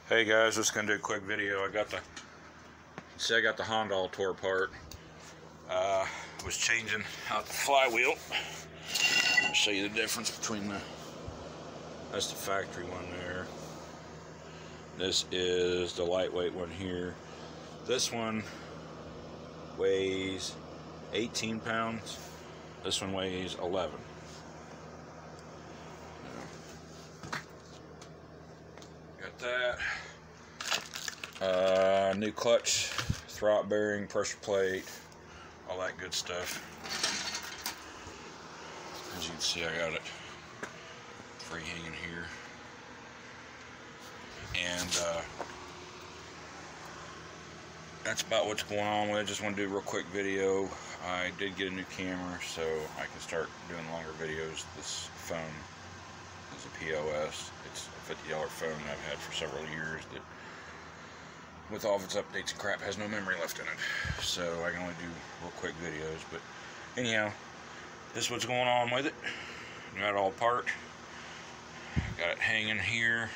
Hey guys, just gonna do a quick video. I got the Honda all tore apart. Was changing out the flywheel. I'll show you the difference between that's the factory one there. This is the lightweight one here. This one weighs 18 pounds. This one weighs 11. Got that. New clutch, throttle bearing, pressure plate, all that good stuff. As you can see, I got it free hanging here. And that's about what's going on with it. Just want to do a real quick video. I did get a new camera, so I can start doing longer videos. This phone is a POS. It's a $50 phone I've had for several years that, with all of its updates and crap, has no memory left in it. So I can only do real quick videos. But anyhow, this is what's going on with it. Got it all apart. Got it hanging here.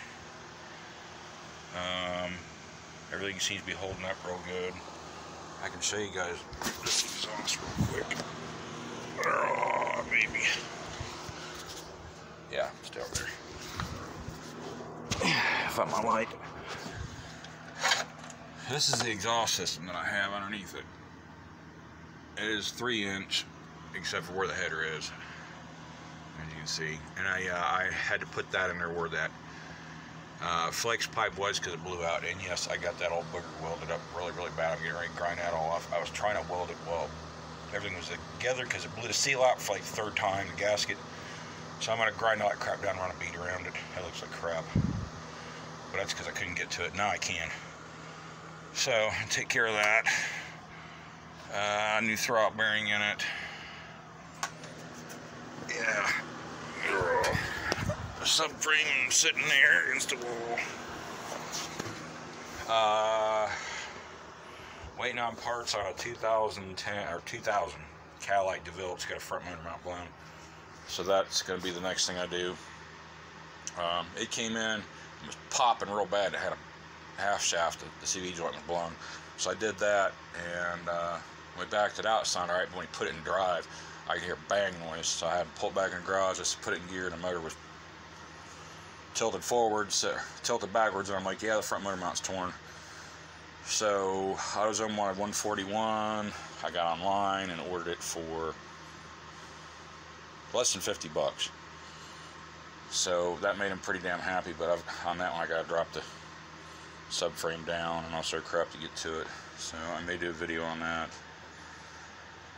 Everything seems to be holding up real good. I can show you guys this exhaust real quick. Maybe. Yeah, stay over there. If I'm on light. This is the exhaust system that I have underneath it. It is 3-inch, except for where the header is, as you can see. And I had to put that in there where that flex pipe was, because it blew out. And yes, I got that old booger welded up really bad. I'm getting ready to grind that all off. I was trying to weld it well. Everything was together because it blew the seal out for like the third time, the gasket. So I'm going to grind all that crap down and run a bead around it. It looks like crap. But that's because I couldn't get to it. Now I can. So, take care of that. New throttle bearing in it. Yeah. The subframe sitting there against the wall. Waiting on parts on a 2010 or 2000 Cadillac DeVille. It's got a front motor mount blown. So that's going to be the next thing I do. It came in, it was popping real bad. It had a half shaft, the CV joint was blown. So I did that, and when we backed it out, it sounded alright, but when we put it in drive, I could hear bang noise. So I had to pull it back in the garage, just put it in gear, and the motor was tilted forwards, tilted backwards, and I'm like, yeah, the front motor mount's torn. So AutoZone wanted 141. I got online and ordered it for less than 50 bucks. So that made him pretty damn happy, but on that one I gotta drop the subframe down and also crap to get to it. So I may do a video on that.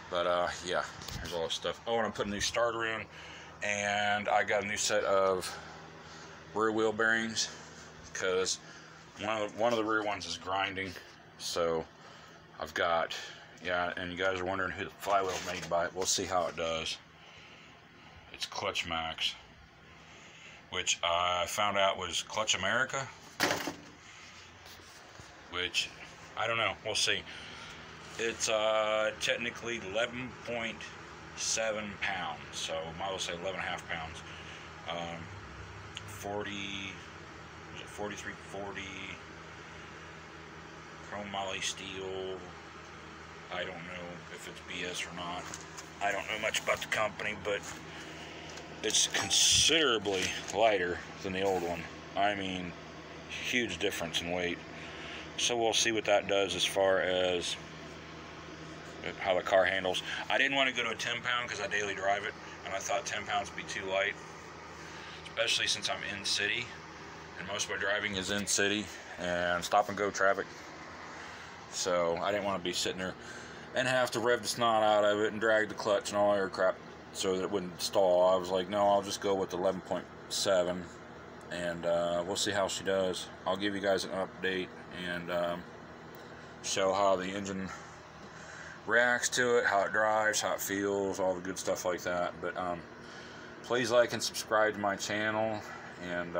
But yeah, here's all this stuff. Oh, and I'm putting a new starter in, and I got a new set of rear wheel bearings, because one of the rear ones is grinding. So I've got, yeah, and you guys are wondering who the flywheel made by. We'll see how it does. It's Clutch Max, which I found out was Clutch America, which I don't know. We'll see. It's technically 11.7 pounds, so I might as well say 11.5 pounds. 4340 chrome moly steel. I don't know if it's BS or not. I don't know much about the company, but it's considerably lighter than the old one. I mean, huge difference in weight. So we'll see what that does as far as how the car handles. I didn't want to go to a 10 pound because I daily drive it, and I thought 10 pounds would be too light, especially since I'm in city, and most of my driving is in city and stop and go traffic. So I didn't want to be sitting there and have to rev the snot out of it and drag the clutch and all that crap so that it wouldn't stall. I was like, no, I'll just go with 11.7, and we'll see how she does. I'll give you guys an update and show how the engine reacts to it, how it drives, how it feels, all the good stuff like that. But please like and subscribe to my channel, and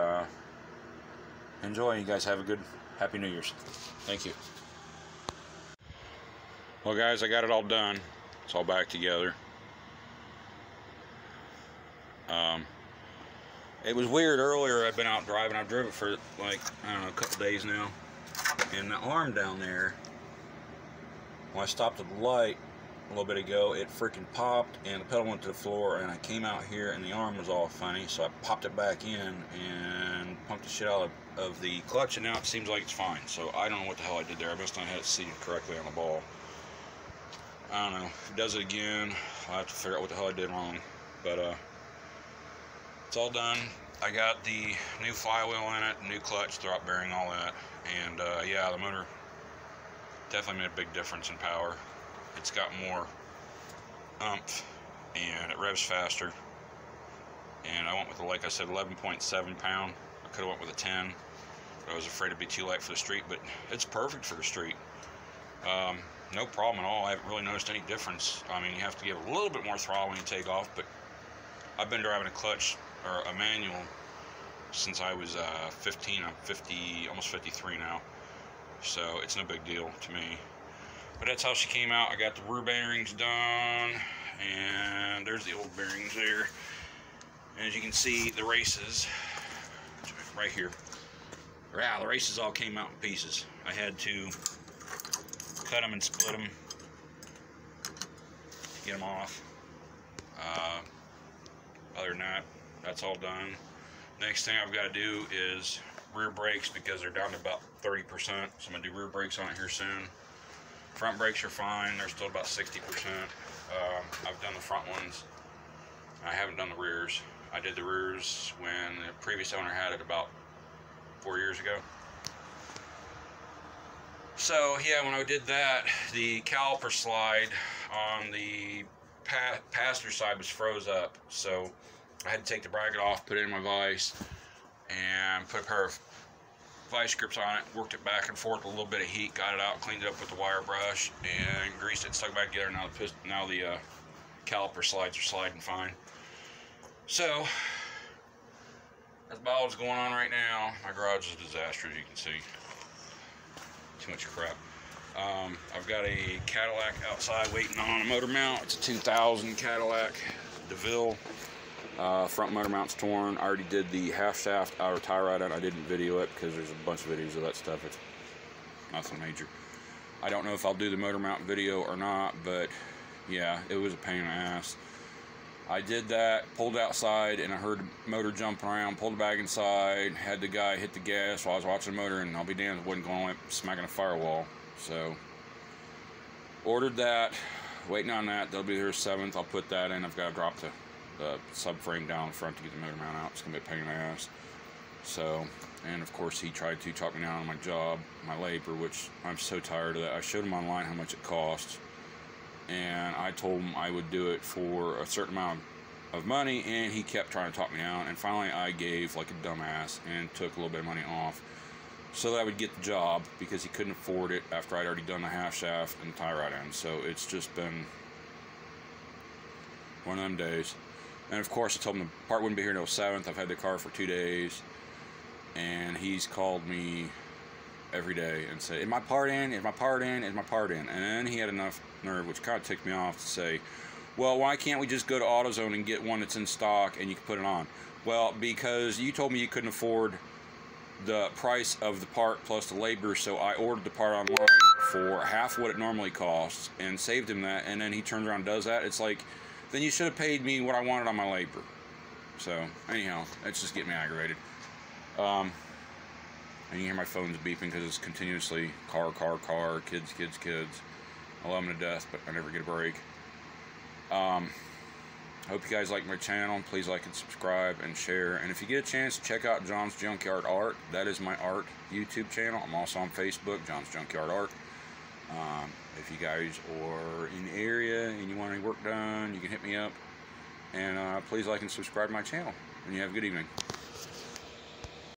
enjoy. You guys have a good, happy New Year's. Thank you. Well guys, I got it all done. It's all back together. It was weird earlier. I've been out driving. I've driven it for like, I don't know, a couple days now. And the arm down there, when I stopped at the light a little bit ago, it freaking popped and the pedal went to the floor, and I came out here and the arm was all funny, so I popped it back in and pumped the shit out of the clutch, and now it seems like it's fine. So I don't know what the hell I did there. I must not have it seated correctly on the ball. I don't know. If it does it again, I'll have to figure out what the hell I did wrong. But it's all done. I got the new flywheel in it, new clutch, throttle bearing, all that. And yeah, the motor definitely made a big difference in power. It's got more oomph and it revs faster. And I went with, like I said, 11.7 pound. I could have went with a 10, but I was afraid it'd be too light for the street. But it's perfect for the street. No problem at all. I haven't really noticed any difference. I mean, you have to give a little bit more throttle when you take off, but I've been driving a clutch or a manual since I was 15. I'm 50, almost 53 now, so it's no big deal to me. But that's how she came out. I got the rear bearings done, and there's the old bearings there. And as you can see, the races right here. Wow, the races all came out in pieces. I had to cut them and split them, get them off. Other than that, that's all done. Next thing I've got to do is rear brakes, because they're down to about 30%. So I'm going to do rear brakes on it here soon. Front brakes are fine. They're still about 60%. I've done the front ones. I haven't done the rears. I did the rears when the previous owner had it about 4 years ago. So yeah, when I did that, the caliper slide on the passenger side was froze up. So I had to take the bracket off, put it in my vise, and put a pair of vice grips on it, worked it back and forth with a little bit of heat, got it out, cleaned it up with the wire brush, and greased it, stuck it back together. Now the caliper slides are sliding fine. So that's about what's going on right now. My garage is a disaster, as you can see. Too much crap. I've got a Cadillac outside waiting on a motor mount. It's a 2000 Cadillac DeVille. Front motor mount's torn. I already did the half shaft outer tie rod on. I didn't video it because there's a bunch of videos of that stuff. It's nothing major. I don't know if I'll do the motor mount video or not, but yeah, it was a pain in the ass. I did that, pulled outside, and I heard the motor jumping around, pulled it back inside, had the guy hit the gas while I was watching the motor, and I'll be damned if it wasn't going smacking a firewall. So, ordered that, waiting on that. They'll be here 7th. I'll put that in. I've got to drop the subframe down in front to get the motor mount out. It's going to be a pain in the ass. So, and of course he tried to talk me down on my job, my labor, which I'm so tired of that. I showed him online how much it costs, and I told him I would do it for a certain amount of money, and he kept trying to talk me down, and finally I gave like a dumbass and took a little bit of money off so that I would get the job, because he couldn't afford it after I'd already done the half shaft and tie rod end. So it's just been one of them days. And of course I told him the part wouldn't be here until 7th. I've had the car for 2 days, and he's called me every day and said, is my part in? Is my part in? Is my part in? And then he had enough nerve, which kind of ticked me off, to say, well, why can't we just go to AutoZone and get one that's in stock and you can put it on? Well, because you told me you couldn't afford the price of the part plus the labor, so I ordered the part online for half what it normally costs and saved him that, and then he turns around and does that. It's like, then you should have paid me what I wanted on my labor. So, anyhow, that's just getting me aggravated. And you hear my phone's beeping because it's continuously car, kids. I love them to death, but I never get a break. Hope you guys like my channel. Please like and subscribe and share. And if you get a chance, check out John's Junkyard Art. That is my art YouTube channel. I'm also on Facebook, John's Junkyard Art. If you guys are in the area and you want any work done, you can hit me up. And please like and subscribe to my channel. And you have a good evening.